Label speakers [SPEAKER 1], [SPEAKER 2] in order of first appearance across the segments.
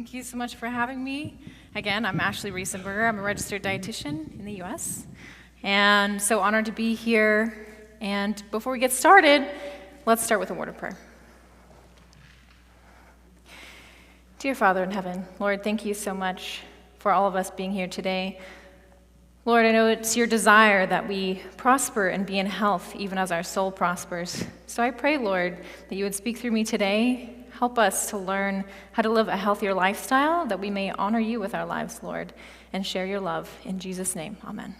[SPEAKER 1] Thank you so much for having me. Again, I'm Ashley Riesenberger. I'm a registered dietitian in the U.S. And so honored to be here. And before we get started, let's start with a word of prayer. Dear Father in heaven, Lord, thank you so much for all of us being here today. Lord, I know it's your desire that we prosper and be in health, even as our soul prospers. So I pray, Lord, that you would speak through me today. Help us to learn how to live a healthier lifestyle, that we may honor you with our lives, Lord, and share your love. In Jesus' name, amen.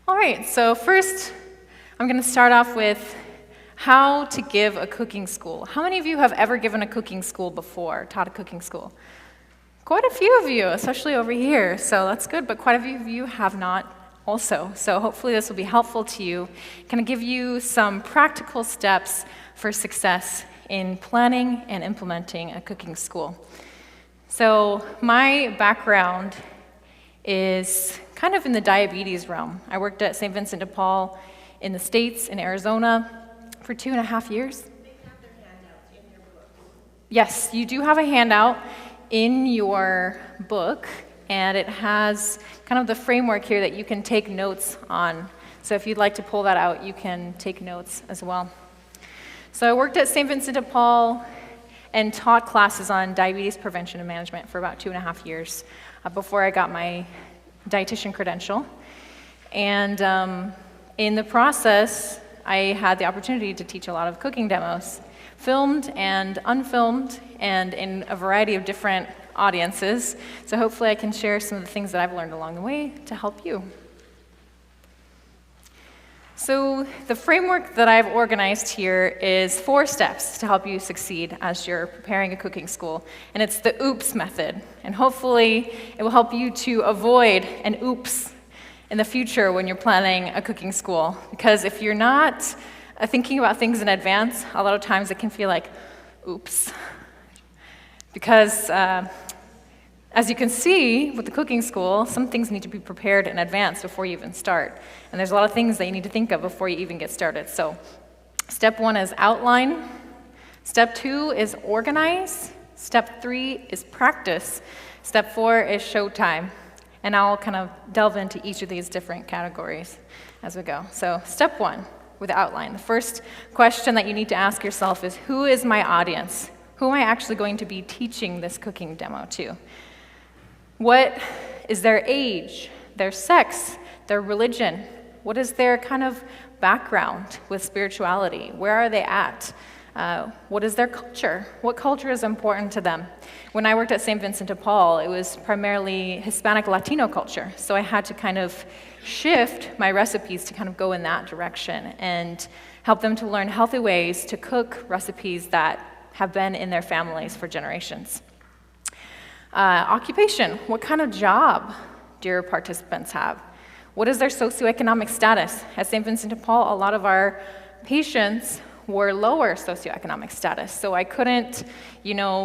[SPEAKER 1] All right, so first, I'm going to start off with how to give a cooking school. How many of you have ever given a cooking school before, taught a cooking school? Quite a few of you, especially over here, so that's good, but quite a few of you have not also. So hopefully this will be helpful to you. Kind of give you some practical steps for success in planning and implementing a cooking school. So my background is kind of in the diabetes realm. I worked at St. Vincent de Paul in the States, in Arizona, for 2.5 years.
[SPEAKER 2] They have their handouts in your book.
[SPEAKER 1] Yes, you do have a handout in your book, and it has kind of the framework here that you can take notes on. So if you'd like to pull that out, you can take notes as well. So I worked at St. Vincent de Paul and taught classes on diabetes prevention and management for about 2.5 years before I got my dietitian credential. And in the process, I had the opportunity to teach a lot of cooking demos, filmed and unfilmed, and in a variety of different audiences. So hopefully I can share some of the things that I've learned along the way to help you. So the framework that I've organized here is 4 steps to help you succeed as you're preparing a cooking school. And it's the OOPS method. And hopefully it will help you to avoid an oops in the future when you're planning a cooking school. Because if you're not thinking about things in advance, a lot of times it can feel like, oops. Because as you can see with the cooking school, some things need to be prepared in advance before you even start. And there's a lot of things that you need to think of before you even get started. So step 1 is outline. Step 2 is organize. Step 3 is practice. Step 4 is showtime. And I'll kind of delve into each of these different categories as we go. So step 1, with outline. The first question that you need to ask yourself is, who is my audience? Who am I actually going to be teaching this cooking demo to? What is their age, their sex, their religion? What is their kind of background with spirituality? Where are they at? What is their culture? What culture is important to them? When I worked at St. Vincent de Paul, it was primarily Hispanic Latino culture. So I had to kind of shift my recipes to kind of go in that direction and help them to learn healthy ways to cook recipes that have been in their families for generations. Occupation, what kind of job do your participants have? What is their socioeconomic status? At St. Vincent de Paul, a lot of our patients were lower socioeconomic status, so I couldn't,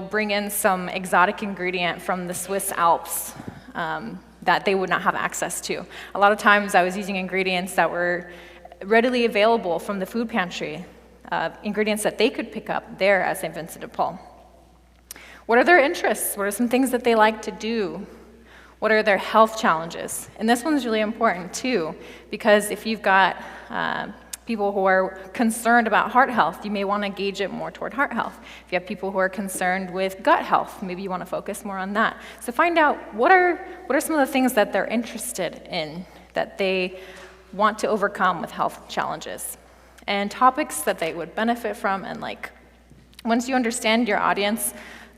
[SPEAKER 1] bring in some exotic ingredient from the Swiss Alps that they would not have access to. A lot of times I was using ingredients that were readily available from the food pantry, ingredients that they could pick up there at St. Vincent de Paul. What are their interests? What are some things that they like to do? What are their health challenges? And this one's really important too, because if you've got people who are concerned about heart health, you may want to gauge it more toward heart health. If you have people who are concerned with gut health, maybe you want to focus more on that. So find out what are some of the things that they're interested in, that they want to overcome with health challenges, and topics that they would benefit from. And once you understand your audience,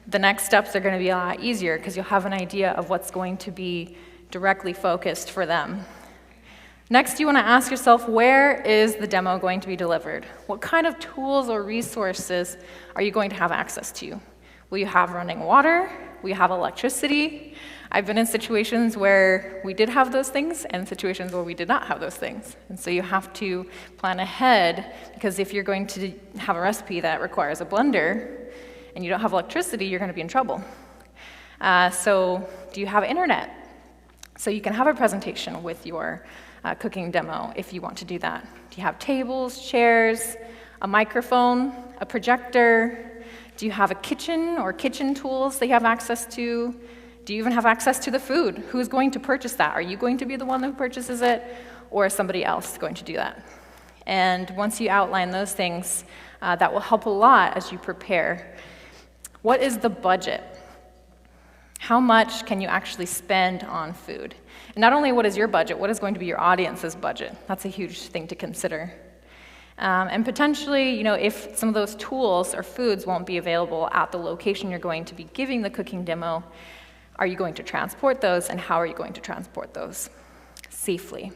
[SPEAKER 1] the next steps are going to be a lot easier because you'll have an idea of what's going to be directly focused for them. Next, you want to ask yourself, where is the demo going to be delivered? What kind of tools or resources are you going to have access to? Will you have running water? Will you have electricity? I've been in situations where we did have those things and situations where we did not have those things. And so you have to plan ahead, because if you're going to have a recipe that requires a blender and you don't have electricity, you're going to be in trouble. So do you have internet? So you can have a presentation with your cooking demo if you want to do that. Do you have tables, chairs, a microphone, a projector? Do Do you have a kitchen or kitchen tools that you have access to? Do you even have access to the food? Who's going to purchase that? Are you going to be the one who purchases it, or is somebody else going to do that? And once you outline those things, that will help a lot as you prepare. What is the budget? How much can you actually spend on food? And not only what is your budget, what is going to be your audience's budget? That's a huge thing to consider. And potentially, if some of those tools or foods won't be available at the location you're going to be giving the cooking demo, are you going to transport those, and how are you going to transport those safely?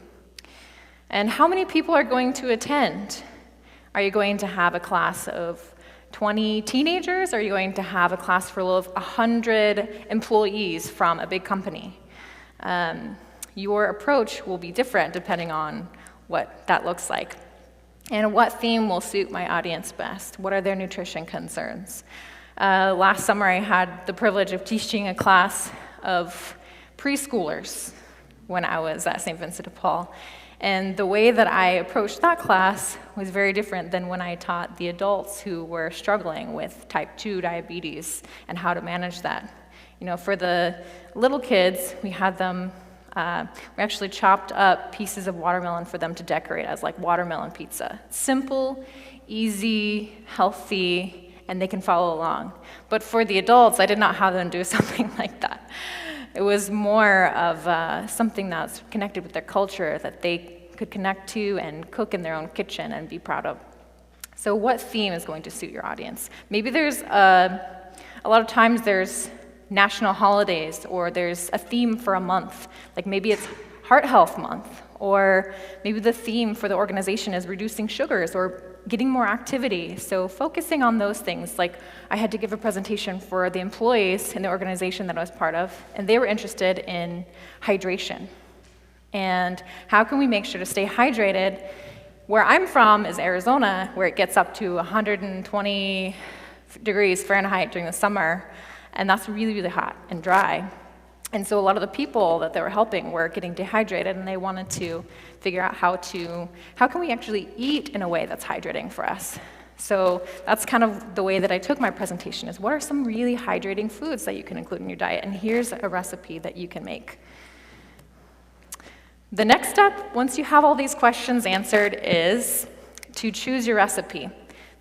[SPEAKER 1] And how many people are going to attend? Are you going to have a class of 20 teenagers, or are you going to have a class full of 100 employees from a big company? Your approach will be different depending on what that looks like. And what theme will suit my audience best? What are their nutrition concerns? Last summer, I had the privilege of teaching a class of preschoolers when I was at St. Vincent de Paul. And the way that I approached that class was very different than when I taught the adults who were struggling with type 2 diabetes and how to manage that. For the little kids, we had them, we actually chopped up pieces of watermelon for them to decorate as like watermelon pizza. Simple, easy, healthy, and they can follow along. But for the adults, I did not have them do something like that. It was more of something that's connected with their culture that they could connect to and cook in their own kitchen and be proud of. So what theme is going to suit your audience? Maybe there's a lot of times there's national holidays, or there's a theme for a month. Like maybe it's Heart Health Month, or maybe the theme for the organization is reducing sugars or getting more activity. So focusing on those things, like I had to give a presentation for the employees in the organization that I was part of, and they were interested in hydration. And how can we make sure to stay hydrated? Where I'm from is Arizona, where it gets up to 120 degrees Fahrenheit during the summer, and that's really, really hot and dry. And so a lot of the people that they were helping were getting dehydrated, and they wanted to figure out how can we actually eat in a way that's hydrating for us. So that's kind of the way that I took my presentation, is what are some really hydrating foods that you can include in your diet, and here's a recipe that you can make. The next step, once you have all these questions answered, is to choose your recipe.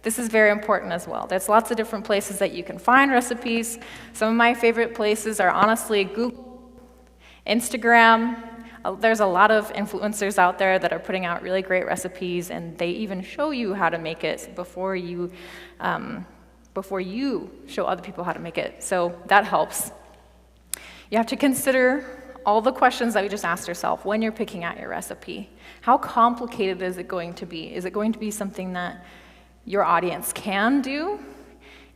[SPEAKER 1] This is very important as well. There's lots of different places that you can find recipes. Some of my favorite places are honestly Google, Instagram. There's a lot of influencers out there that are putting out really great recipes, and they even show you how to make it before you show other people how to make it. So that helps. You have to consider all the questions that we just asked ourselves when you're picking out your recipe. How complicated is it going to be? Is it going to be something that your audience can do?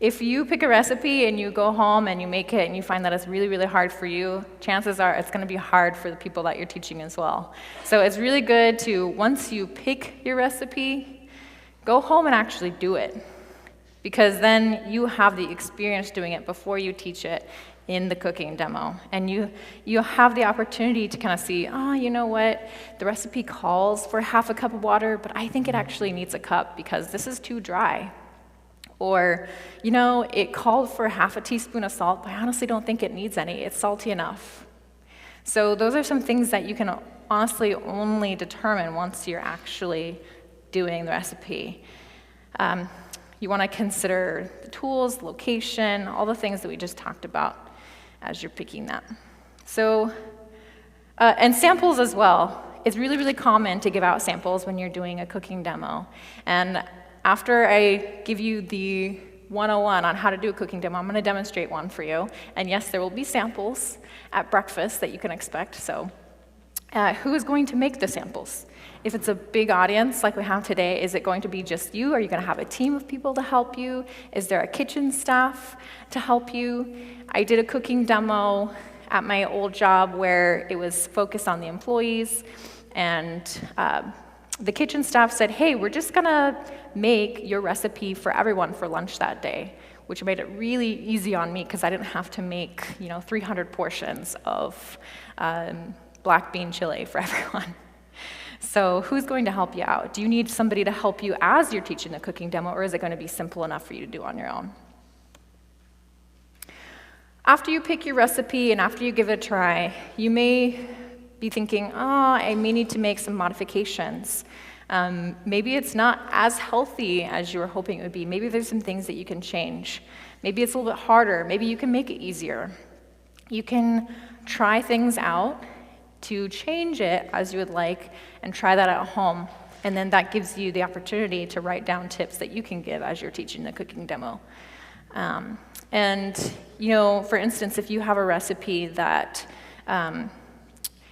[SPEAKER 1] If you pick a recipe and you go home and you make it and you find that it's really, really hard for you, chances are it's going to be hard for the people that you're teaching as well. So it's really good to, once you pick your recipe, go home and actually do it. Because then you have the experience doing it before you teach it in the cooking demo. And you have the opportunity to kind of see, you know what, the recipe calls for half a cup of water, but I think it actually needs a cup because this is too dry. Or, it called for half a teaspoon of salt, but I honestly don't think it needs any. It's salty enough. So those are some things that you can honestly only determine once you're actually doing the recipe. You want to consider the tools, location, all the things that we just talked about as you're picking that. So, and samples as well. It's really, really common to give out samples when you're doing a cooking demo. And after I give you the 101 on how to do a cooking demo, I'm going to demonstrate one for you. And yes, there will be samples at breakfast that you can expect. So who is going to make the samples? If it's a big audience like we have today, is it going to be just you? Are you going to have a team of people to help you? Is there a kitchen staff to help you? I did a cooking demo at my old job where it was focused on the employees, and the kitchen staff said, hey, we're just going to make your recipe for everyone for lunch that day, which made it really easy on me because I didn't have to make 300 portions of black bean chili for everyone. So who's going to help you out? Do you need somebody to help you as you're teaching the cooking demo, or is it going to be simple enough for you to do on your own? After you pick your recipe and after you give it a try, you may be thinking, I may need to make some modifications. Maybe it's not as healthy as you were hoping it would be. Maybe there's some things that you can change. Maybe it's a little bit harder. Maybe you can make it easier. You can try things out to change it as you would like and try that at home. And then that gives you the opportunity to write down tips that you can give as you're teaching the cooking demo. For instance, if you have a recipe that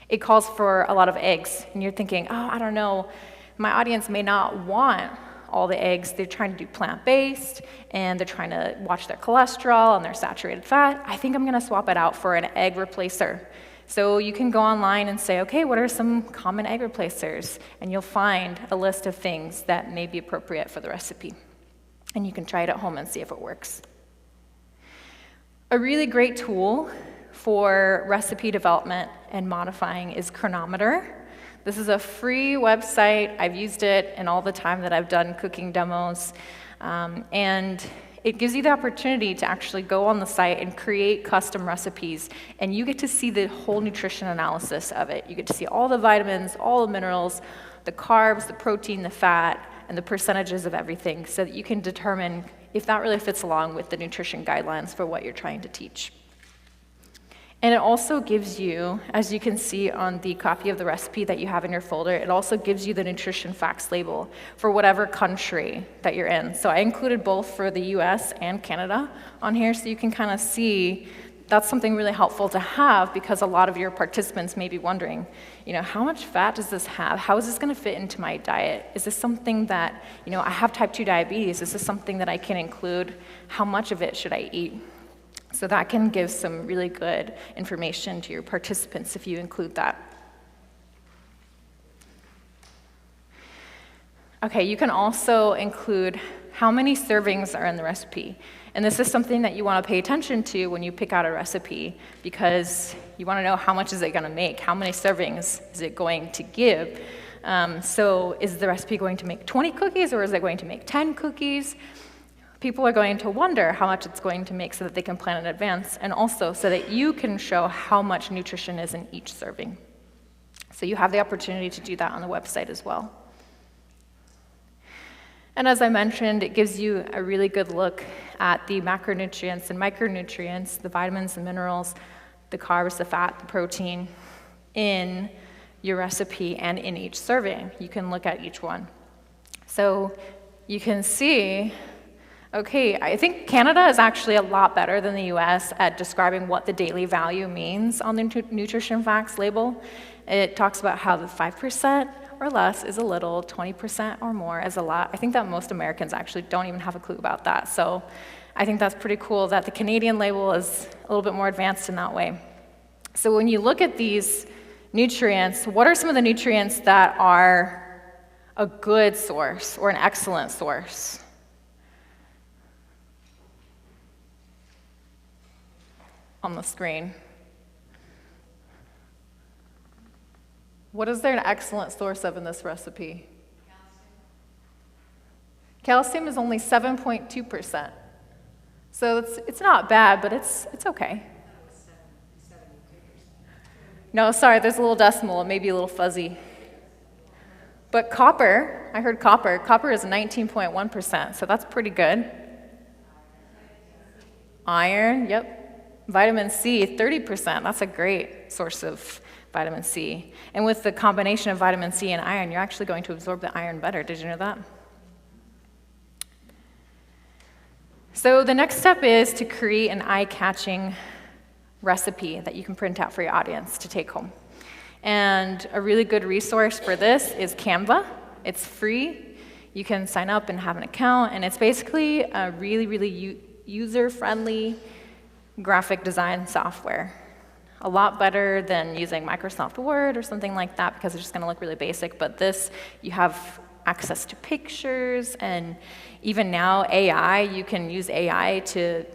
[SPEAKER 1] it calls for a lot of eggs, and you're thinking, I don't know, my audience may not want all the eggs. They're trying to do plant-based, and they're trying to watch their cholesterol and their saturated fat. I think I'm going to swap it out for an egg replacer. So you can go online and say, okay, what are some common egg replacers? And you'll find a list of things that may be appropriate for the recipe. And you can try it at home and see if it works. A really great tool for recipe development and modifying is Chronometer. This is a free website. I've used it in all the time that I've done cooking demos. And it gives you the opportunity to actually go on the site and create custom recipes, and you get to see the whole nutrition analysis of it. You get to see all the vitamins, all the minerals, the carbs, the protein, the fat, and the percentages of everything, so that you can determine if that really fits along with the nutrition guidelines for what you're trying to teach. And it also gives you, as you can see on the copy of the recipe that you have in your folder, it also gives you the nutrition facts label for whatever country that you're in. So I included both for the US and Canada on here, so you can kind of see that's something really helpful to have, because a lot of your participants may be wondering, how much fat does this have? How is this going to fit into my diet? Is this something that, I have type 2 diabetes. Is this something that I can include? How much of it should I eat? So that can give some really good information to your participants if you include that. Okay, you can also include how many servings are in the recipe. And this is something that you want to pay attention to when you pick out a recipe, because you want to know how much is it going to make, how many servings is it going to give. So is the recipe going to make 20 cookies, or is it going to make 10 cookies? People are going to wonder how much it's going to make so that they can plan in advance, and also so that you can show how much nutrition is in each serving. So you have the opportunity to do that on the website as well. And as I mentioned, it gives you a really good look at the macronutrients and micronutrients, the vitamins, the minerals, the carbs, the fat, the protein in your recipe and in each serving. You can look at each one. So you can see, okay, I think Canada is actually a lot better than the US at describing what the daily value means on the nutrition facts label. It talks about how the 5% or less is a little, 20% or more is a lot. I think that most Americans actually don't even have a clue about that. So I think that's pretty cool that the Canadian label is a little bit more advanced in that way. So when you look at these nutrients, what are some of the nutrients that are a good source or an excellent source? On the screen. What is there an excellent source of in this recipe? Calcium is only 7.2%. So it's not bad, but it's okay. No, sorry, there's a little decimal. It may be a little fuzzy. But copper, I heard copper. Copper is 19.1%, so that's pretty good. Iron, yep. Vitamin C, 30%. That's a great source of vitamin C. And with the combination of vitamin C and iron, you're actually going to absorb the iron better. Did you know that? So the next step is to create an eye-catching recipe that you can print out for your audience to take home. And a really good resource for this is Canva. It's free. You can sign up and have an account, and it's basically a really user-friendly graphic design software. A lot better than using Microsoft Word or something like that, because it's just going to look really basic. But this, you have access to pictures, and even now AI, you can use AI to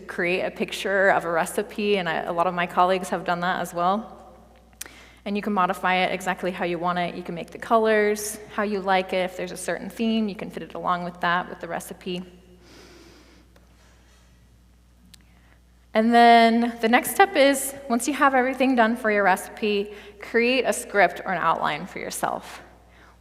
[SPEAKER 1] create a picture of a recipe, and a lot of my colleagues have done that as well. And you can modify it exactly how you want it. You can make the colors how you like it. If there's a certain theme, you can fit it along with that with the recipe. And then the next step is, once you have everything done for your recipe, create a script or an outline for yourself.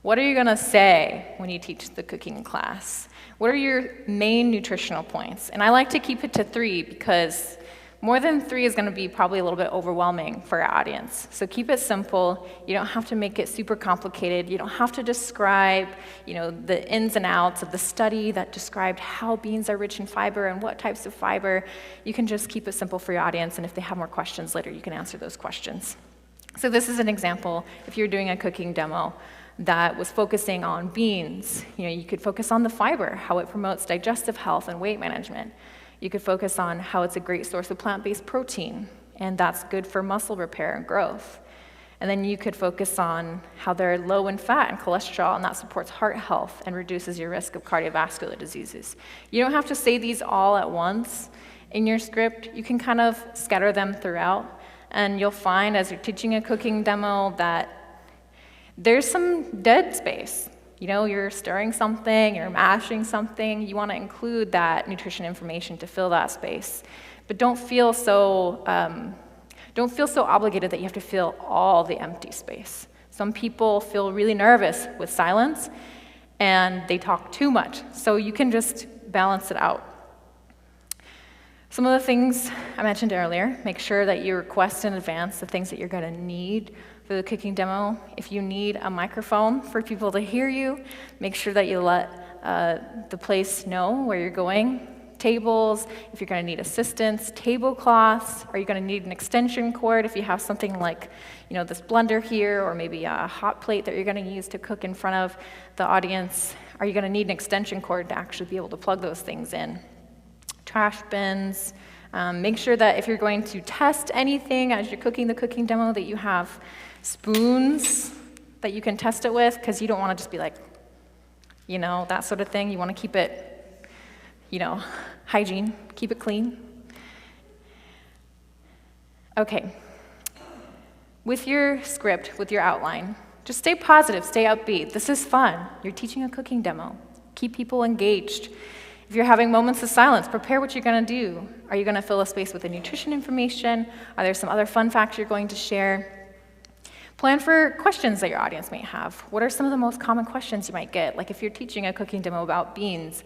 [SPEAKER 1] What are you going to say when you teach the cooking class? What are your main nutritional points? And I like to keep it to 3 because more than 3 is going to be probably a little bit overwhelming for our audience. So keep it simple. You don't have to make it super complicated. You don't have to describe, the ins and outs of the study that described how beans are rich in fiber and what types of fiber. You can just keep it simple for your audience, and if they have more questions later, you can answer those questions. So this is an example. If you're doing a cooking demo that was focusing on beans, you could focus on the fiber, how it promotes digestive health and weight management. You could focus on how it's a great source of plant-based protein, and that's good for muscle repair and growth. And then you could focus on how they're low in fat and cholesterol, and that supports heart health and reduces your risk of cardiovascular diseases. You don't have to say these all at once in your script. You can kind of scatter them throughout, and you'll find as you're teaching a cooking demo that there's some dead space. You're stirring something, you're mashing something, you want to include that nutrition information to fill that space. But don't feel so obligated that you have to fill all the empty space. Some people feel really nervous with silence, and they talk too much. So you can just balance it out. Some of the things I mentioned earlier, make sure that you request in advance the things that you're going to need for the cooking demo. If you need a microphone for people to hear you, make sure that you let the place know where you're going. Tables, if you're going to need assistance, tablecloths, are you going to need an extension cord if you have something like this blender here, or maybe a hot plate that you're going to use to cook in front of the audience? Are you going to need an extension cord to actually be able to plug those things in? Trash bins. Make sure that if you're going to test anything as you're cooking the cooking demo, that you have spoons that you can test it with, because you don't want to just be like, that sort of thing. You want to keep it, hygiene, keep it clean. Okay. With your script, with your outline, just stay positive, stay upbeat. This is fun. You're teaching a cooking demo. Keep people engaged. If you're having moments of silence, prepare what you're going to do. Are you going to fill a space with the nutrition information? Are there some other fun facts you're going to share? Plan for questions that your audience might have. What are some of the most common questions you might get? Like if you're teaching a cooking demo about beans,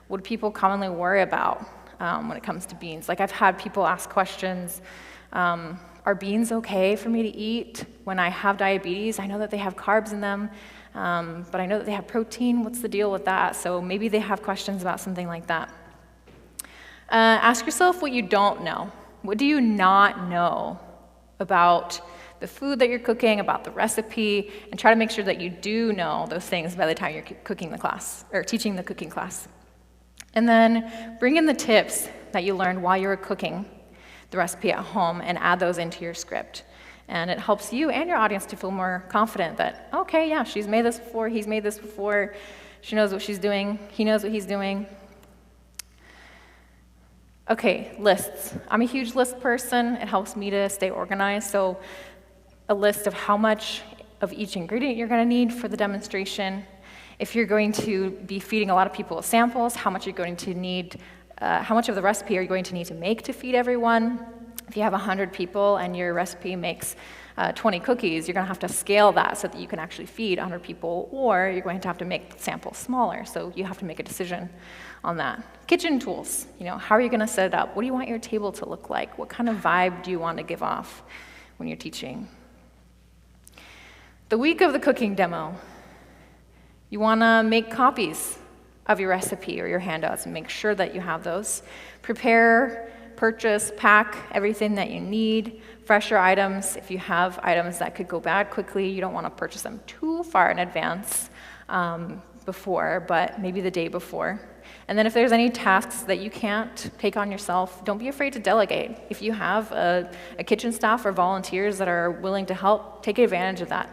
[SPEAKER 1] what do people commonly worry about when it comes to beans? Like I've had people ask questions, are beans okay for me to eat when I have diabetes? I know that they have carbs in them, but I know that they have protein. What's the deal with that? So maybe they have questions about something like that. Ask yourself what you don't know. What do you not know about the food that you're cooking, about the recipe, and try to make sure that you do know those things by the time you're cooking the class, or teaching the cooking class. And then bring in the tips that you learned while you were cooking the recipe at home and add those into your script. And it helps you and your audience to feel more confident that, okay, yeah, she's made this before, he's made this before, she knows what she's doing, he knows what he's doing. Okay, lists. I'm a huge list person. It helps me to stay organized. So a list of how much of each ingredient you're going to need for the demonstration. If you're going to be feeding a lot of people samples, how much you're going to need, how much of the recipe are you going to need to make to feed everyone? If you have 100 people and your recipe makes 20 cookies, you're going to have to scale that so that you can actually feed 100 people, or you're going to have to make samples smaller. So you have to make a decision on that. Kitchen tools. How are you going to set it up? What do you want your table to look like? What kind of vibe do you want to give off when you're teaching? The week of the cooking demo, you want to make copies of your recipe or your handouts and make sure that you have those. Prepare, purchase, pack everything that you need. Fresher items, if you have items that could go bad quickly, you don't want to purchase them too far in advance before, but maybe the day before. And then if there's any tasks that you can't take on yourself, don't be afraid to delegate. If you have a kitchen staff or volunteers that are willing to help, take advantage of that.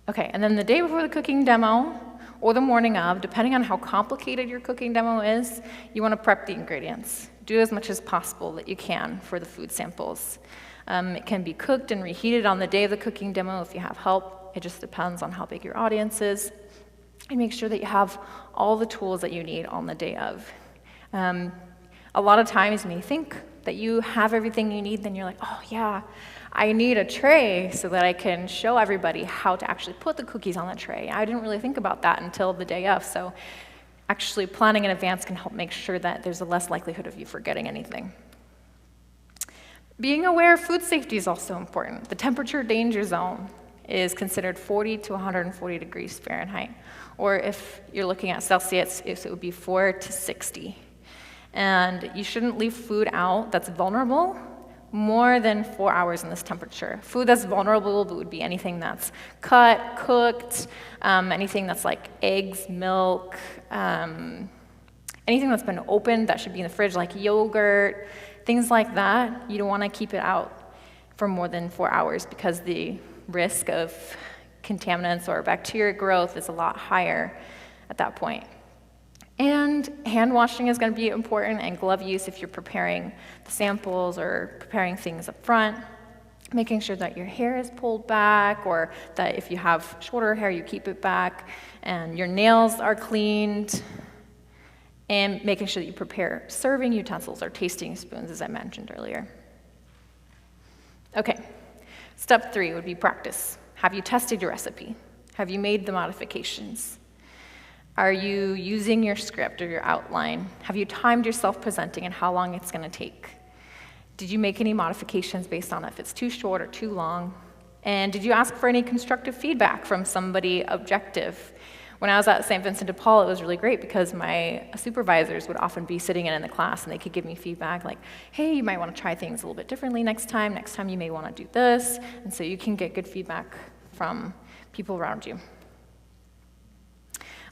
[SPEAKER 1] Okay, and then the day before the cooking demo, or the morning of, depending on how complicated your cooking demo is, you want to prep the ingredients. Do as much as possible that you can for the food samples. It can be cooked and reheated on the day of the cooking demo if you have help. It just depends on how big your audience is. And make sure that you have all the tools that you need on the day of. A lot of times when you think that you have everything you need, then you're like, oh yeah, I need a tray so that I can show everybody how to actually put the cookies on the tray. I didn't really think about that until the day of, so actually planning in advance can help make sure that there's a less likelihood of you forgetting anything. Being aware of food safety is also important. The temperature danger zone is considered 40 to 140 degrees Fahrenheit, or if you're looking at Celsius, it would be 4 to 60. And you shouldn't leave food out that's vulnerable more than 4 hours in this temperature. Food that's vulnerable would be anything that's cut, cooked, anything that's like eggs, milk, anything that's been opened that should be in the fridge, like yogurt, things like that. You don't want to keep it out for more than 4 hours because the risk of contaminants or bacteria growth is a lot higher at that point. And hand washing is going to be important, and glove use if you're preparing the samples or preparing things up front. Making sure that your hair is pulled back, or that if you have shorter hair, you keep it back, and your nails are cleaned. And making sure that you prepare serving utensils or tasting spoons, as I mentioned earlier. Okay, step 3 would be practice. Have you tested your recipe? Have you made the modifications? Are you using your script or your outline? Have you timed yourself presenting and how long it's going to take? Did you make any modifications based on if it's too short or too long? And did you ask for any constructive feedback from somebody objective? When I was at St. Vincent de Paul, it was really great because my supervisors would often be sitting in the class and they could give me feedback like, hey, you might want to try things a little bit differently next time you may want to do this, and so you can get good feedback from people around you.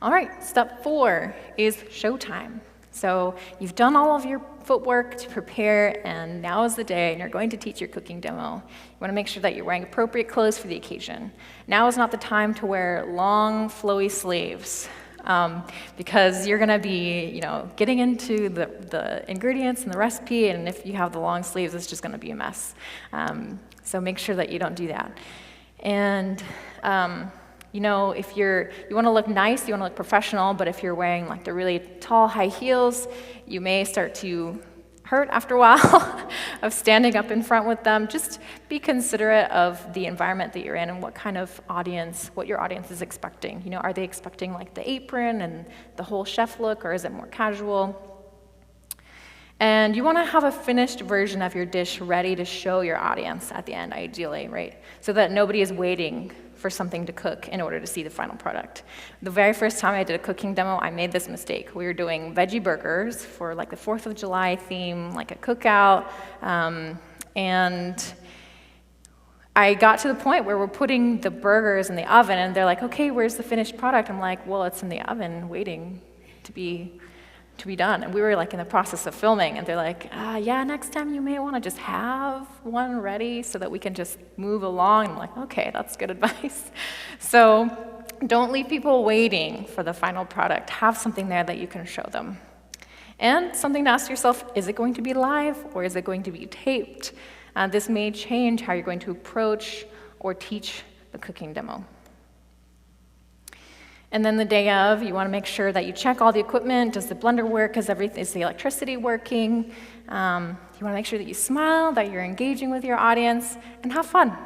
[SPEAKER 1] All right, step 4 is showtime. So you've done all of your footwork to prepare, and now is the day, and you're going to teach your cooking demo. You want to make sure that you're wearing appropriate clothes for the occasion. Now is not the time to wear long, flowy sleeves, because you're going to be, getting into the ingredients and the recipe, and if you have the long sleeves, it's just going to be a mess. So make sure that you don't do that. And if you want to look nice, you want to look professional, but if you're wearing like the really tall high heels, you may start to hurt after a while of standing up in front with them. Just be considerate of the environment that you're in and what your audience is expecting. Are they expecting like the apron and the whole chef look, or is it more casual? And you want to have a finished version of your dish ready to show your audience at the end, ideally, right? So that nobody is waiting for something to cook in order to see the final product. The very first time I did a cooking demo, I made this mistake. We were doing veggie burgers for like the 4th of July theme, like a cookout, and I got to the point where we're putting the burgers in the oven, and they're like, okay, where's the finished product? I'm like, well, it's in the oven waiting to be done. And we were like in the process of filming, and they're like, yeah, next time you may want to just have one ready so that we can just move along. And I'm like, okay, that's good advice. So don't leave people waiting for the final product. Have something there that you can show them. And something to ask yourself, is it going to be live or is it going to be taped? This may change how you're going to approach or teach the cooking demo. And then the day of, you want to make sure that you check all the equipment. Does the blender work? Is the electricity working? You want to make sure that you smile, that you're engaging with your audience, and have fun.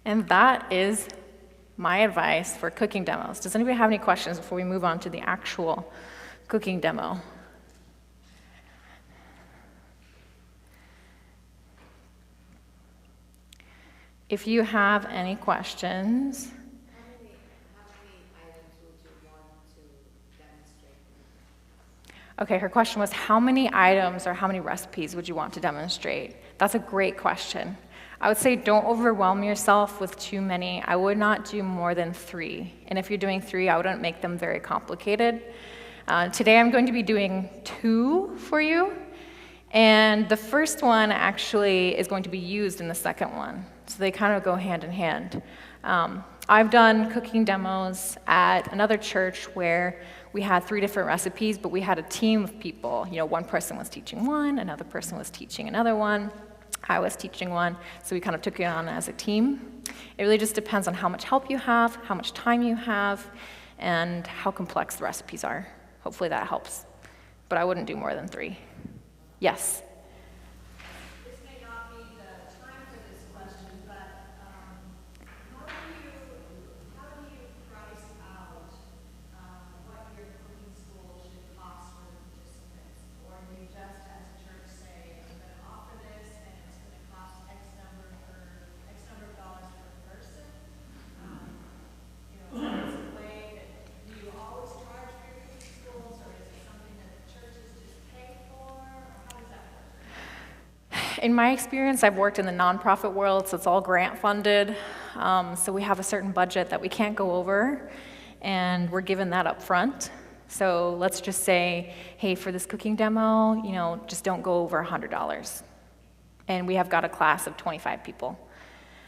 [SPEAKER 1] And that is my advice for cooking demos. Does anybody have any questions before we move on to the actual cooking demo? If you have any questions. Okay, her question was, how many items or how many recipes would you want to demonstrate? That's a great question. I would say don't overwhelm yourself with too many. I would not do more than 3. And if you're doing 3, I wouldn't make them very complicated. Today I'm going to be doing 2 for you. And the first one actually is going to be used in the second one. So they kind of go hand in hand. I've done cooking demos at another church where we had 3 different recipes, but we had a team of people. One person was teaching one, another person was teaching another one, I was teaching one, so we kind of took it on as a team. It really just depends on how much help you have, how much time you have, and how complex the recipes are. Hopefully that helps, but I wouldn't do more than 3. Yes.
[SPEAKER 2] This may not be the time for this question, but how do you price out what your cooking school should cost for the participants? Or do you just, as a church, say, I'm going to offer this and it's going to cost X number of dollars per person? Is it a way that do you always charge for your cooking schools, or is it something that the churches just pay for, or how does that work?
[SPEAKER 1] In my experience, I've worked in the nonprofit world, so it's all grant funded. So we have a certain budget that we can't go over, and we're given that up front. So let's just say, hey, for this cooking demo, just don't go over $100. And we have got a class of 25 people.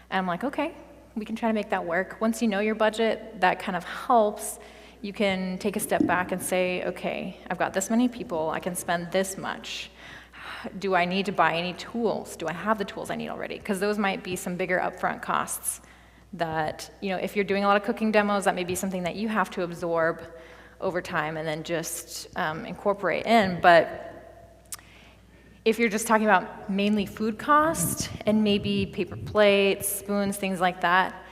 [SPEAKER 1] And I'm like, okay, we can try to make that work. Once you know your budget, that kind of helps. You can take a step back and say, okay, I've got this many people, I can spend this much. Do I need to buy any tools? Do I have the tools I need already? Because those might be some bigger upfront costs that, if you're doing a lot of cooking demos, that may be something that you have to absorb over time and then just incorporate in. But if you're just talking about mainly food cost and maybe paper plates, spoons, things like that,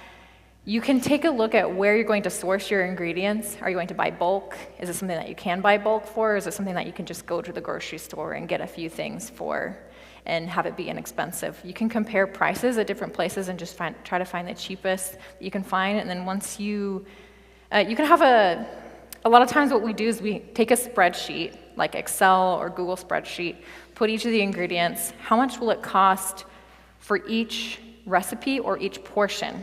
[SPEAKER 1] you can take a look at where you're going to source your ingredients. Are you going to buy bulk? Is it something that you can buy bulk for? Or is it something that you can just go to the grocery store and get a few things for and have it be inexpensive? You can compare prices at different places and just try to find the cheapest that you can find. And then once you can have a lot of times what we do is we take a spreadsheet, like Excel or Google spreadsheet, put each of the ingredients, how much will it cost for each recipe or each portion?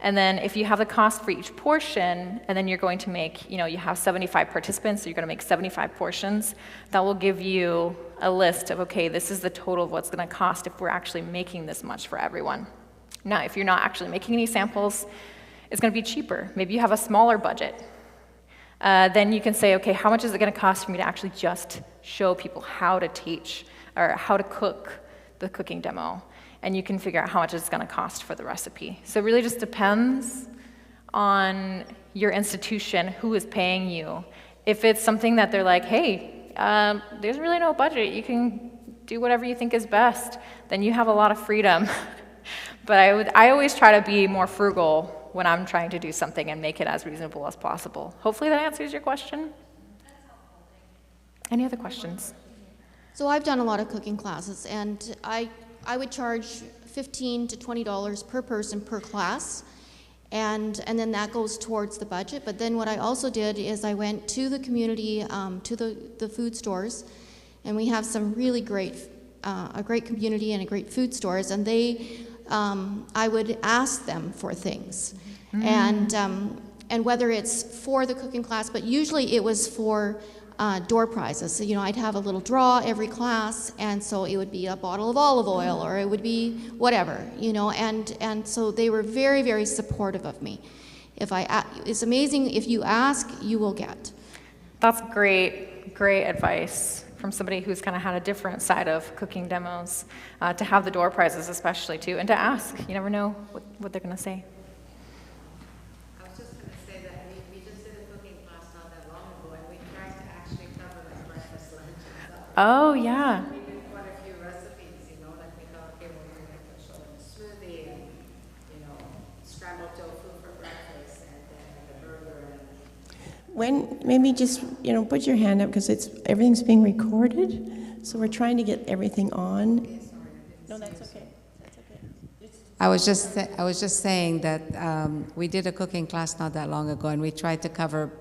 [SPEAKER 1] And then if you have the cost for each portion, and then you're going to make, you have 75 participants, so you're going to make 75 portions, that will give you a list of, okay, this is the total of what's going to cost if we're actually making this much for everyone. Now, if you're not actually making any samples, it's going to be cheaper. Maybe you have a smaller budget. Then you can say, okay, how much is it going to cost for me to actually just show people how to teach or how to cook the cooking demo? And you can figure out how much it's going to cost for the recipe. So it really just depends on your institution, who is paying you. If it's something that they're like, hey, there's really no budget, you can do whatever you think is best, then you have a lot of freedom. But I always try to be more frugal when I'm trying to do something and make it as reasonable as possible. Hopefully that answers your question. Any other questions?
[SPEAKER 3] So I've done a lot of cooking classes, and I would charge $15 to $20 per person per class, and then that goes towards the budget. But then what I also did is I went to the community, to the food stores, and we have some really great, a great community and a great food stores, and I would ask them for things, and whether it's for the cooking class, but usually it was for door prizes. So, I'd have a little draw every class, and so it would be a bottle of olive oil, or it would be whatever, and so they were very, very supportive of me. It's amazing, if you ask, you will get.
[SPEAKER 1] That's great advice from somebody who's kind of had a different side of cooking demos, to have the door prizes especially too, and to ask. You never know what they're going to say.
[SPEAKER 4] I was just going to say that we just did a cooking class not that long ago, and we tried to actually cover like breakfast, lunch, and supper.
[SPEAKER 1] Oh, yeah.
[SPEAKER 4] We did quite a few recipes, like we thought, okay, we're going to show them a smoothie and, scrambled tofu for breakfast, and then the burger and
[SPEAKER 5] Maybe just, put your hand up, because everything's being recorded, so we're trying to get everything on. No, that's okay. That's okay.
[SPEAKER 4] I was just saying that we did a cooking class not that long ago, and we tried to cover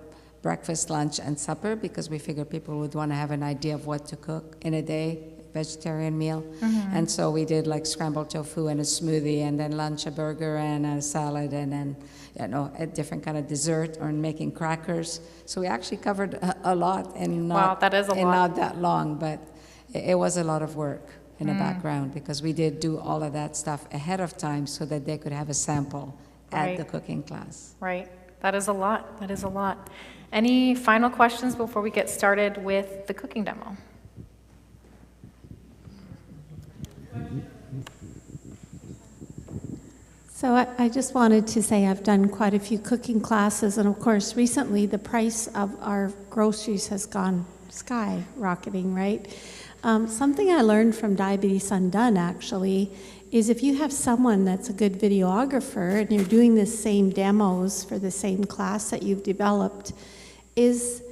[SPEAKER 4] breakfast, lunch, and supper because we figured people would want to have an idea of what to cook in a day, vegetarian meal. Mm-hmm. And so we did like scrambled tofu and a smoothie, and then lunch a burger and a salad, and then a different kind of dessert, or making crackers. So we actually covered a lot, and
[SPEAKER 1] Wow, that is a lot.
[SPEAKER 4] not that long, but it was a lot of work in the background, because we did do all of that stuff ahead of time so that they could have a sample at the cooking class.
[SPEAKER 1] Right. That is a lot. That is a lot. Any final questions before we get started with the cooking demo?
[SPEAKER 6] So I just wanted to say I've done quite a few cooking classes, and of course recently the price of our groceries has gone skyrocketing, right? Something I learned from Diabetes Undone, actually, is if you have someone that's a good videographer and you're doing the same demos for the same class that you've developed, is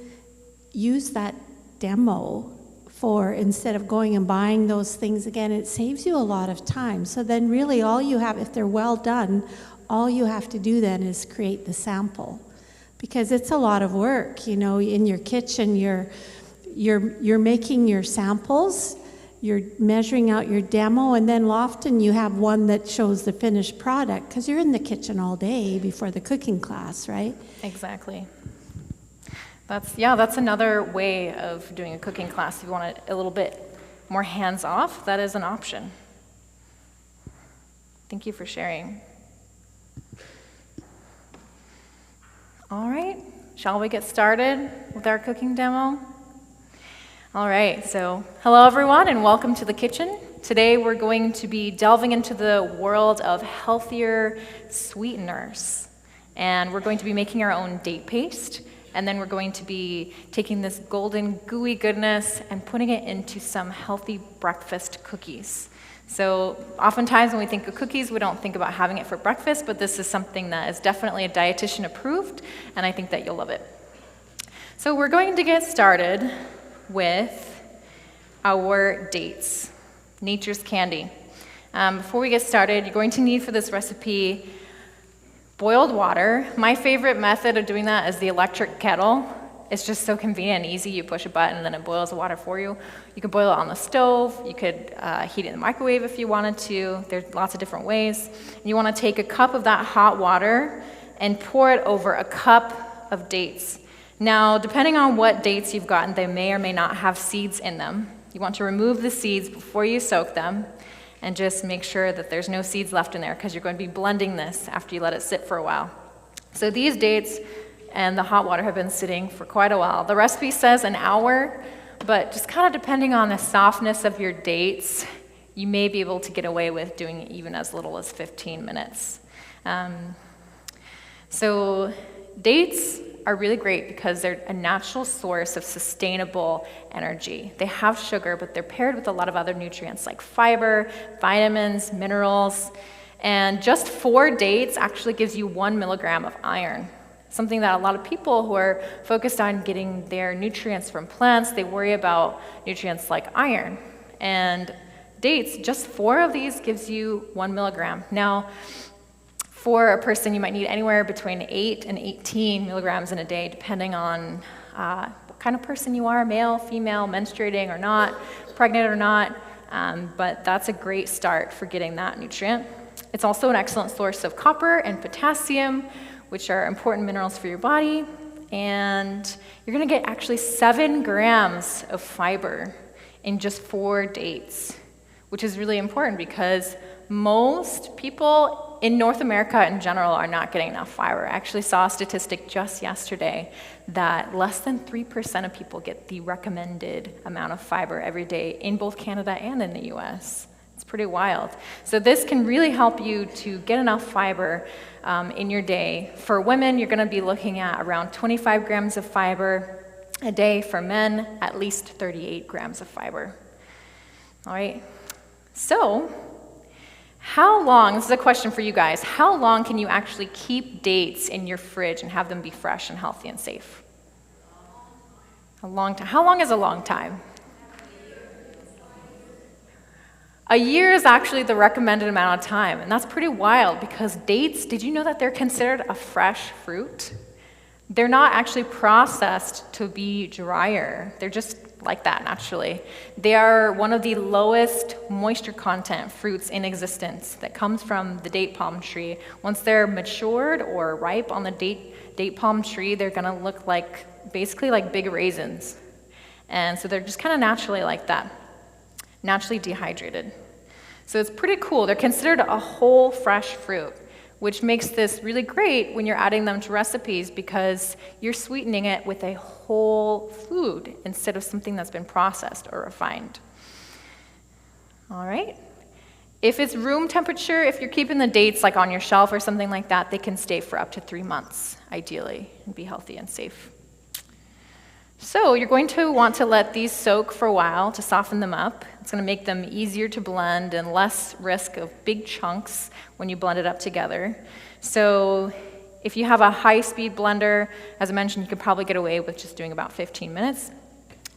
[SPEAKER 6] use that demo for, instead of going and buying those things again, it saves you a lot of time. So then really all you have, if they're well done, all you have to do then is create the sample. Because it's a lot of work, you know, in your kitchen, you're making your samples, you're measuring out your demo, and then often you have one that shows the finished product, because you're in the kitchen all day before the cooking class, right?
[SPEAKER 1] Exactly. That's another way of doing a cooking class. If you want it a little bit more hands-off, that is an option. Thank you for sharing. All right, shall we get started with our cooking demo? All right, so hello everyone and welcome to the kitchen. Today we're going to be delving into the world of healthier sweeteners. And we're going to be making our own date paste. And then we're going to be taking this golden gooey goodness and putting it into some healthy breakfast cookies. So oftentimes when we think of cookies, we don't think about having it for breakfast, but this is something that is definitely a dietitian approved, and I think that you'll love it. So we're going to get started with our dates, nature's candy. Before we get started, you're going to need for this recipe boiled water. My favorite method of doing that is the electric kettle. It's just so convenient and easy. You push a button and then it boils the water for you. You can boil it on the stove. You could heat it in the microwave if you wanted to. There's lots of different ways. You want to take a cup of that hot water and pour it over a cup of dates. Now, depending on what dates you've gotten, they may or may not have seeds in them. You want to remove the seeds before you soak them. And just make sure that there's no seeds left in there because you're going to be blending this after you let it sit for a while. So these dates and the hot water have been sitting for quite a while. The recipe says an hour, but just kind of depending on the softness of your dates, you may be able to get away with doing even as little as 15 minutes. So dates are really great because they're a natural source of sustainable energy. They have sugar, but they're paired with a lot of other nutrients like fiber, vitamins, minerals, and just 4 dates actually gives you 1 milligram of iron. Something that a lot of people who are focused on getting their nutrients from plants, they worry about nutrients like iron. And dates, just 4 of these gives you 1 milligram. Now, for a person, you might need anywhere between 8 and 18 milligrams in a day, depending on what kind of person you are, male, female, menstruating or not, pregnant or not, but that's a great start for getting that nutrient. It's also an excellent source of copper and potassium, which are important minerals for your body, and you're gonna get actually 7 grams of fiber in just 4 dates, which is really important because most people in North America in general are not getting enough fiber. I actually saw a statistic just yesterday that less than 3% of people get the recommended amount of fiber every day in both Canada and in the US. It's pretty wild. So this can really help you to get enough fiber in your day. For women, you're gonna be looking at around 25 grams of fiber a day. For men, at least 38 grams of fiber. All right, so how long, this is a question for you guys, how long can you actually keep dates in your fridge and have them be fresh and healthy and safe? A long time. How long is a long time? A year is actually the recommended amount of time, and that's pretty wild because dates, did you know that they're considered a fresh fruit? They're not actually processed to be drier. They're just like that naturally. They are one of the lowest moisture content fruits in existence that comes from the date palm tree. Once they're matured or ripe on the date palm tree, they're gonna look like, basically like big raisins. And so they're just kind of naturally like that, naturally dehydrated. So it's pretty cool. They're considered a whole fresh fruit, which makes this really great when you're adding them to recipes because you're sweetening it with a whole food instead of something that's been processed or refined. All right. If it's room temperature, if you're keeping the dates like on your shelf or something like that, they can stay for up to 3 months, ideally, and be healthy and safe. So you're going to want to let these soak for a while to soften them up. It's going to make them easier to blend and less risk of big chunks when you blend it up together. So if you have a high-speed blender, as I mentioned, you could probably get away with just doing about 15 minutes.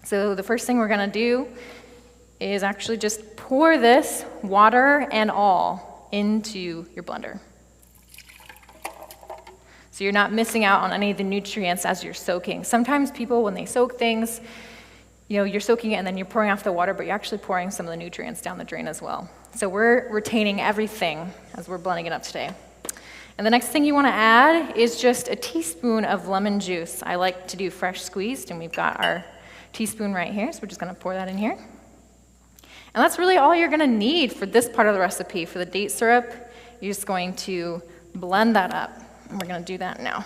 [SPEAKER 1] So the first thing we're going to do is actually just pour this, water and all, into your blender. So you're not missing out on any of the nutrients as you're soaking. Sometimes people, when they soak things, you're soaking it and then you're pouring off the water, but you're actually pouring some of the nutrients down the drain as well. So we're retaining everything as we're blending it up today. And the next thing you want to add is just a teaspoon of lemon juice. I like to do fresh squeezed, and we've got our teaspoon right here, so we're just going to pour that in here. And that's really all you're going to need for this part of the recipe. For the date syrup, you're just going to blend that up. And we're going to do that now.